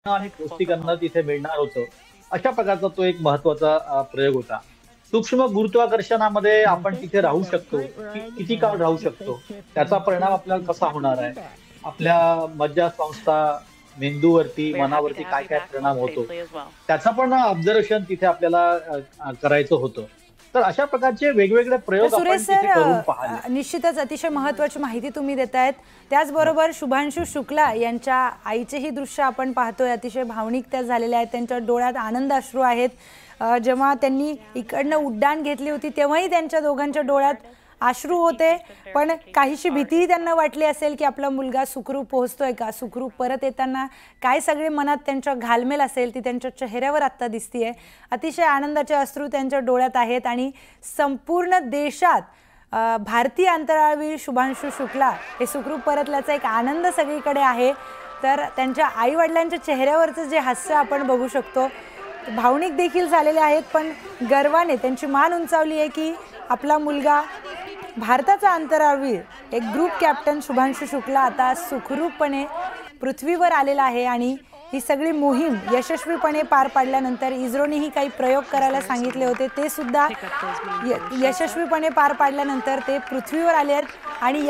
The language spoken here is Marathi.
आणि पौष्टिक तिथे मिळणार होतं. अशा प्रकारचा तो एक महत्त्वाचा प्रयोग होता. सूक्ष्म गुरुत्वाकर्षणामध्ये आपण तिथे राहू शकतो, किती काळ राहू शकतो, त्याचा परिणाम आपल्याला कसा होणार आहे, आपल्या मज्जासंस्था, मेंदूवरती, मनावरती काय-काय परिणाम होतो, त्याचा पण ऑब्झर्वेशन तिथे आपल्याला करायचं होतं. तर अशा प्रकारचे वेगवेगळे तर प्रयोग सुरेश आपण तिथे सर, करून पाहिले. निश्चितच अतिशय महत्त्वाची माहिती तुम्ही देतायत. त्याचबरोबर शुभांशु शुक्ला यांच्या आईचेही दृश्य आपण पाहतोय, अतिशय भावनिक त्या झालेल्या आहेत, त्यांच्या डोळ्यात आनंद अश्रू आहेत. जेव्हा त्यांनी इकडनं उड्डाण घेतली होती तेव्हाही त्यांच्या दोघांच्या डोळ्यात अश्रू होते, पण काहीशी भीतीही त्यांना वाटली असेल की आपला मुलगा सुखरूप पोहोचतोय का, सुखरूप परत येताना काय सगळे मनात त्यांच्या घालमेल असेल ती त्यांच्या चेहऱ्यावर आत्ता दिसतीये. अतिशय आनंदाचे अश्रू त्यांच्या डोळ्यात आहेत आणि संपूर्ण देशात भारतीय अंतराळवीर शुभांशु शुक्ला हे सुखरूप परतल्याचा एक आनंद सगळीकडे आहे. तर त्यांच्या आईवडिलांच्या चेहऱ्यावरचं जे हास्य आपण बघू शकतो, भावनिक देखील झालेले आहेत, पण गर्वाने त्यांची मान उंचावली आहे की आपला मुलगा भारताचा अंतराळवीर एक ग्रुप कॅप्टन शुभांशु शुक्ला आता सुखरूपपणे पृथ्वीवर आलेला आहे. आणि ही सगळी मोहीम यशस्वीपणे पार पाडल्यानंतर इस्रोनेही काही प्रयोग करायला सांगितले होते, ते सुद्धा यशस्वीपणे पार पाडल्यानंतर ते पृथ्वीवर आले आहेत. आणि या